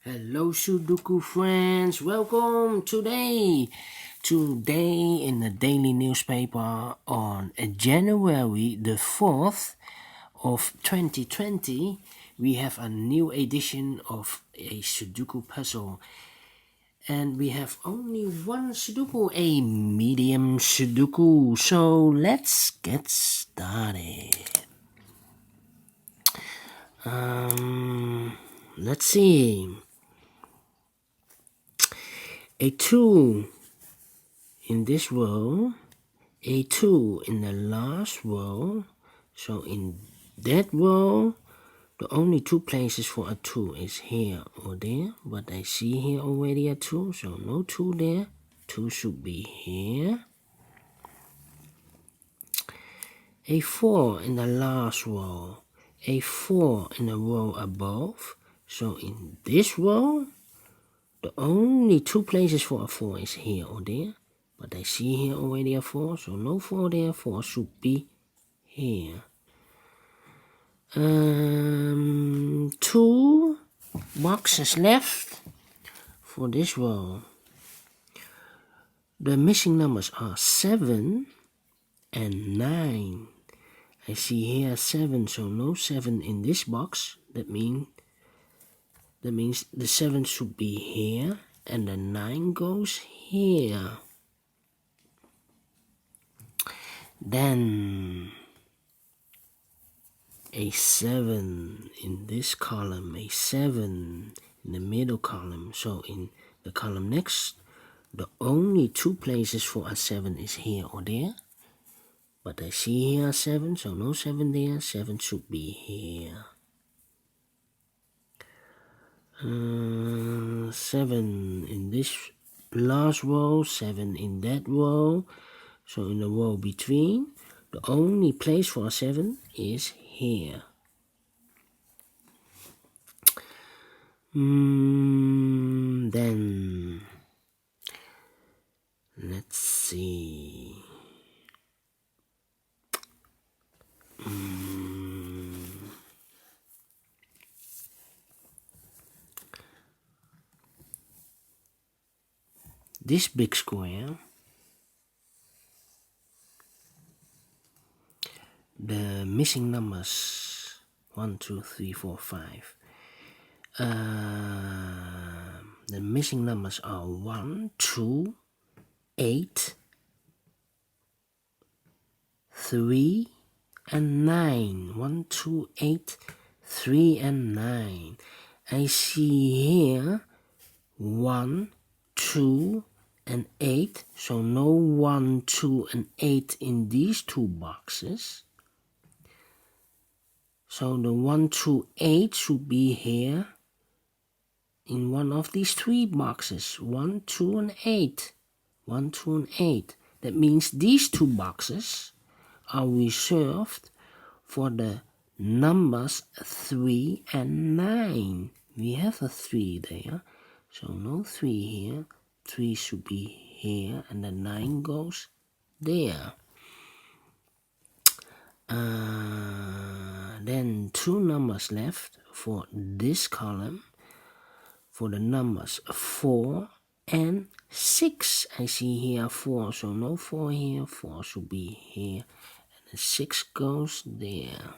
Hello Sudoku friends, welcome today in the daily newspaper on January the 4th of 2020 we have a new edition of a Sudoku puzzle, and we have only one Sudoku, a medium Sudoku. So let's get started. Let's see. A 2 in this row, a 2 in the last row. So in that row, the only two places for a 2 is here or there. But I see here already a 2, so no 2 there. 2 should be here. A 4 in the last row, a 4 in the row above. So in this row, the only two places for a 4 is here or there. But I see here already a 4, so no 4 there. 4 should be here. 2 boxes left for this row. The missing numbers are 7 and 9. I see here 7, so no 7 in this box. That means the 7 should be here and the 9 goes here. Then a 7 in this column, a 7 in the middle column. So in the column next, the only two places for a 7 is here or there. But I see here a 7, so no 7 there. 7 should be here. 7 in this last row, 7 in that row. So in the row between, the only place for a 7 is here. Then let's see. This big square, the missing numbers 1, 2, 3, 4, 5. The missing numbers are 1, 2, 8, 3, and 9. 1, 2, 8, 3, and 9. I see here 1, 2, and 8. So no 1, 2, and 8 in these two boxes. So the 1, 2, 8 should be here in one of these three boxes. 1, 2, and 8. 1, 2, and 8. That means these two boxes are reserved for the numbers 3 and 9. We have a 3 there, so no 3 here. 3 should be here, and the 9 goes there. Then 2 numbers left for this column, for the numbers 4 and 6. I see here 4, so no 4 here. 4 should be here, and the 6 goes there.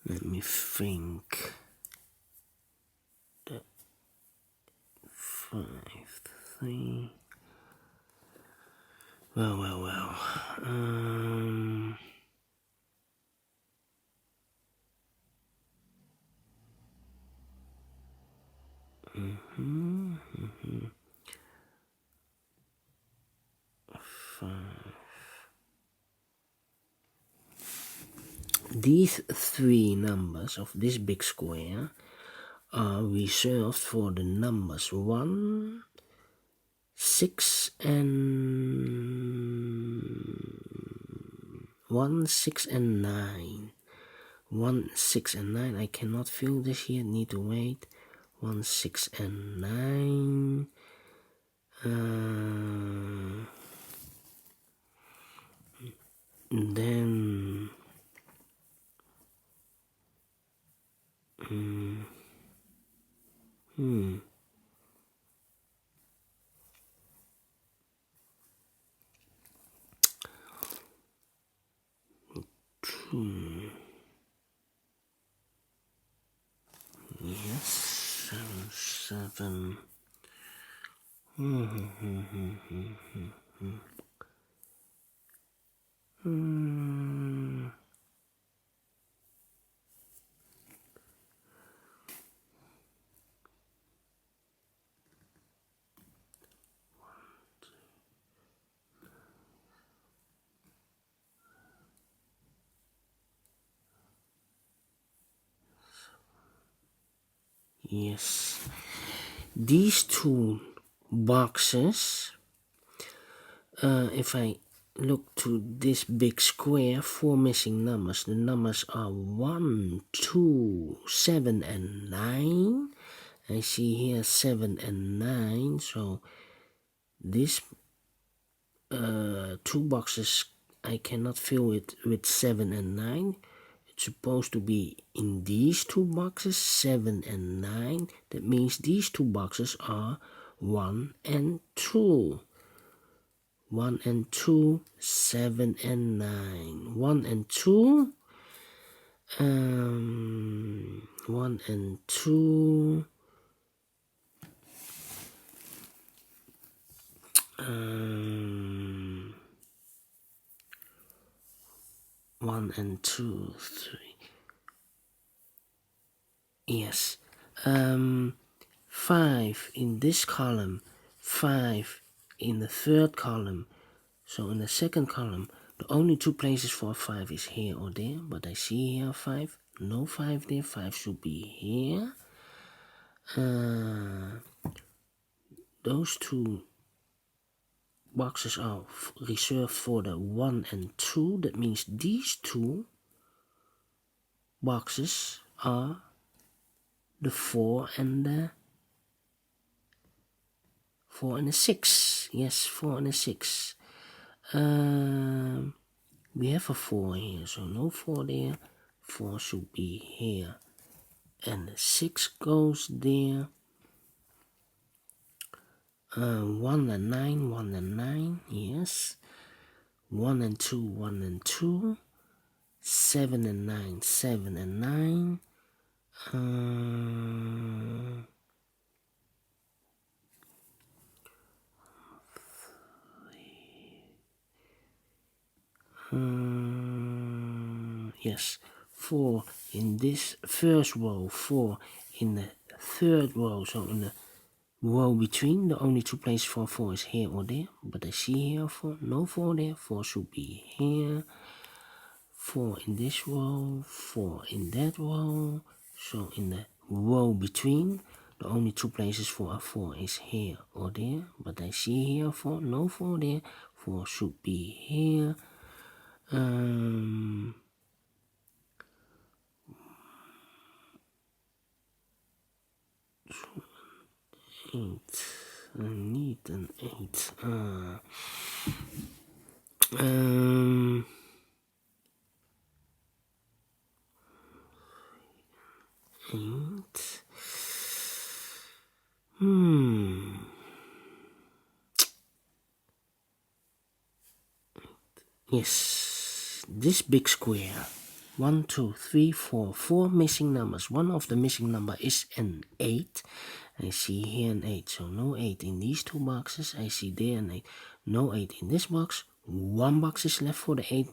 Let me think. The 5, 3. Well. These 3 numbers of this big square are reserved for the numbers 1, 6, and 9. 1, 6, and 9. I cannot fill this here. Need to wait. 1, 6, and 9. And then 2. Yes, 7, 7. Yes, these two boxes, if I look to this big square, 4 missing numbers. The numbers are 1, 2, 7, and 9. I see here 7 and 9, so this 2 boxes I cannot fill it with 7 and 9. It's supposed to be in these 2 boxes, 7 and 9. That means these 2 boxes are 1 and 2. 1 and 2, 7 and 9. 1 and 2. 1 and 2. 1 and 2, 3. Yes. 5 in this column, 5 in the third column. So in the second column, the only 2 places for 5 is here or there, but I see here 5. No 5 there, 5 should be here. Those 2 boxes are reserved for the 1 and 2. That means these 2 boxes are the 4 and the 6. Yes, 4 and a 6. We have a 4 here, so no 4 there. 4 should be here, and the 6 goes there. 1 and 9, 1 and 9, yes. 1 and 2, 1 and 2. 7 and 9, 7 and 9. Yes, 4 in this first row, 4 in the third row, so in the row between, the only 2 places for 4 is here or there, but I see here 4, no 4 there, 4 should be here. 4 in this row, 4 in that row, so in the row between, the only 2 places for a 4 is here or there, but I see here 4, no 4 there, 4 should be here. 8. I need an 8. 8. Yes, this big square. 1, 2, 3, 4. 4 missing numbers. One of the missing number is an 8. I see here an 8, so no 8 in these 2 boxes. I see there an 8. No 8 in this box. 1 box is left for the 8.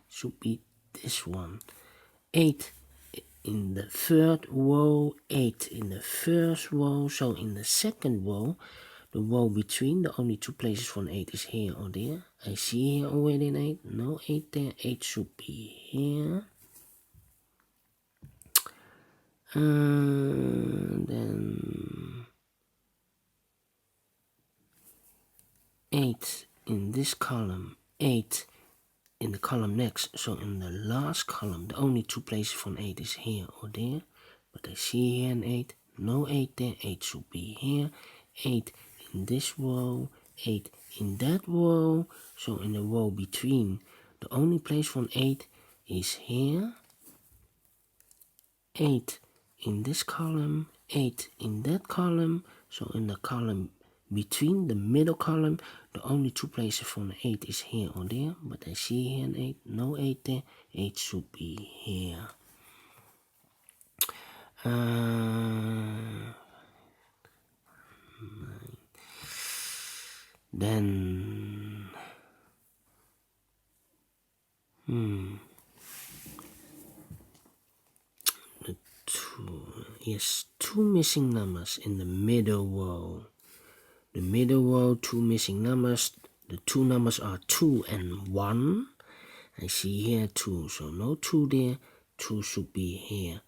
Should be this one. 8 in the third row, 8 in the first row. So in the second row, the row between, the only 2 places for an 8 is here or there. I see here already an 8. No 8 there. 8 should be here. Then 8 in this column, 8 in the column next, so in the last column, the only 2 places for an 8 is here or there, but I see here an 8, no 8 there, 8 should be here, 8 in this row, 8 in that row, so in the row between, the only place for an 8 is here, 8 in this column, 8 in that column, so in the column between the middle column, the only two places for an 8 is here or there, but I see here an 8, no 8 there, 8 should be here. Then the two missing numbers in the middle row. The middle row, two missing numbers. The two numbers are 2 and 1. I see here 2, so no 2 there. 2 should be here.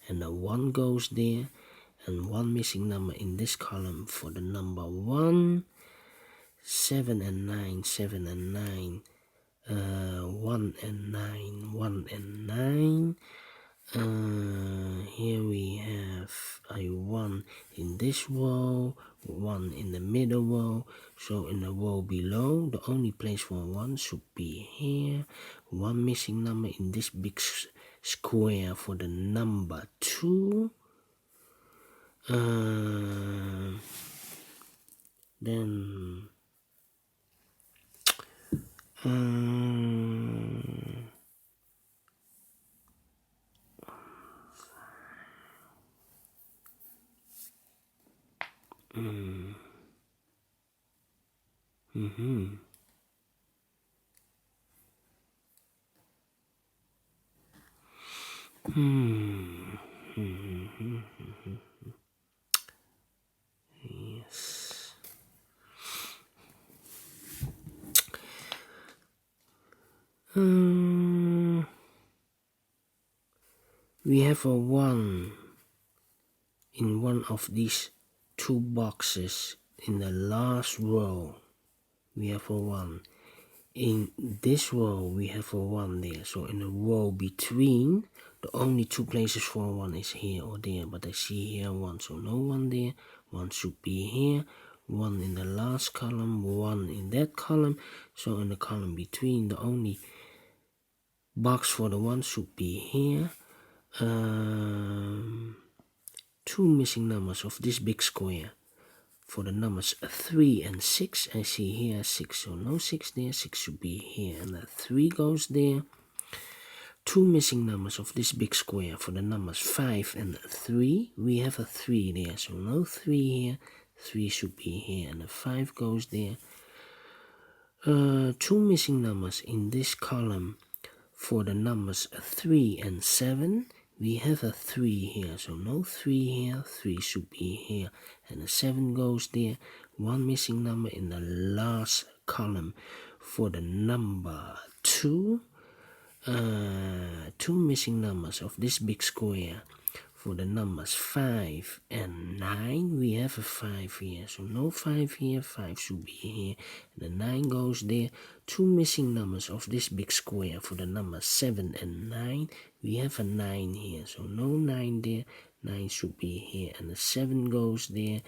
And the 1 goes there. And one missing number in this column for the number 1. 7 and 9, 7 and 9. 1 and 9, 1 and 9. Here we have a 1 in this row, 1 in the middle row, so in the row below, the only place for 1 should be here. One missing number in this big square for the number 2. Then yes. We have a 1 in one of these two boxes in the last row. We have a 1. In this row we have a 1 there, so in the row between, the only two places for 1 is here or there, but I see here 1, so no 1 there. 1 should be here, 1 in the last column, 1 in that column, so in the column between, the only box for the 1 should be here. Two missing numbers of this big square for the numbers 3 and 6. I see here 6, so no 6 there, 6 should be here, and the 3 goes there. Two missing numbers of this big square for the numbers 5 and 3. We have a 3 there, so no 3 here, 3 should be here, and the 5 goes there. Two missing numbers in this column for the numbers 3 and 7. We have a 3 here, so no 3 here, 3 should be here, and the 7 goes there. One missing number in the last column for the number 2. Two missing numbers of this big square for the numbers 5 and 9. We have a 5 here, so no 5 here, 5 should be here, and the 9 goes there. Two missing numbers of this big square for the numbers 7 and 9. We have a 9 here, so no 9 there, 9 should be here, and the 7 goes there.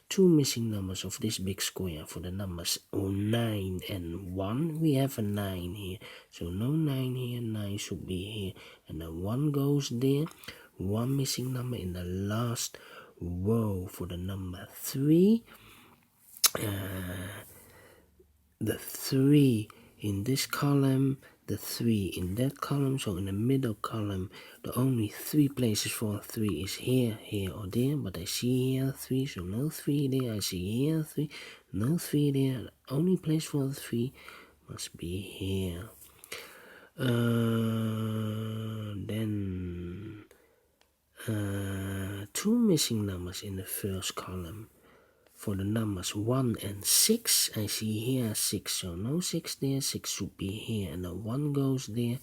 Two missing numbers of this big square for the numbers 9 and 1. We have a 9 here, so no 9 here, 9 should be here, and the 1 goes there. One missing number in the last row for the number 3. The 3 in this column, the 3 in that column, so in the middle column, the only 3 places for 3 is here, here or there, but I see here 3, so no 3 there. I see here 3, no 3 there. The only place for 3 must be here. Then two missing numbers in the first column for the numbers 1 and 6. I see here 6, so no 6 there, 6 should be here, and the 1 goes there.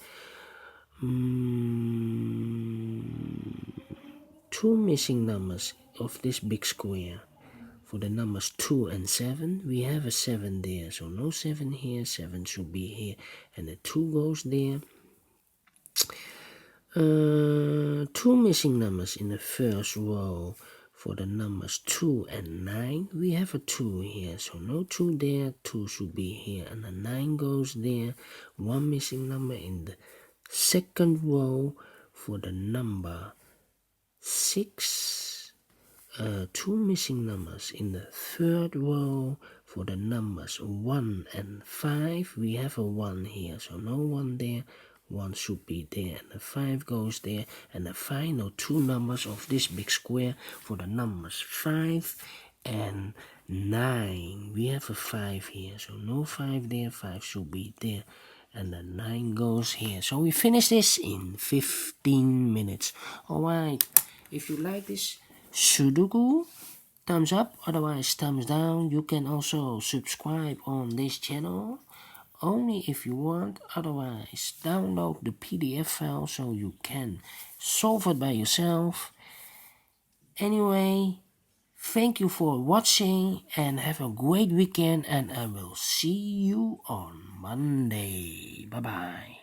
Two missing numbers of this big square for the numbers 2 and 7. We have a 7 there, so no 7 here, 7 should be here, and the 2 goes there. Two missing numbers in the first row For the numbers 2 and 9, we have a 2 here, so no 2 there, 2 should be here, and the 9 goes there, one missing number in the second row. For the number 6, 2 missing numbers in the third row. For the numbers 1 and 5, we have a 1 here, so no 1 there, 1 should be there, and the 5 goes there, and the final 2 numbers of this big square. For the numbers 5 and 9, we have a 5 here, so no 5 there, 5 should be there, and the 9 goes here. So we finish this in 15 minutes. Alright, if you like this Sudoku, thumbs up, otherwise thumbs down. You can also subscribe on this channel, only if you want, otherwise download the PDF file so you can solve it by yourself. Anyway, thank you for watching and have a great weekend, and I will see you on Monday. Bye bye.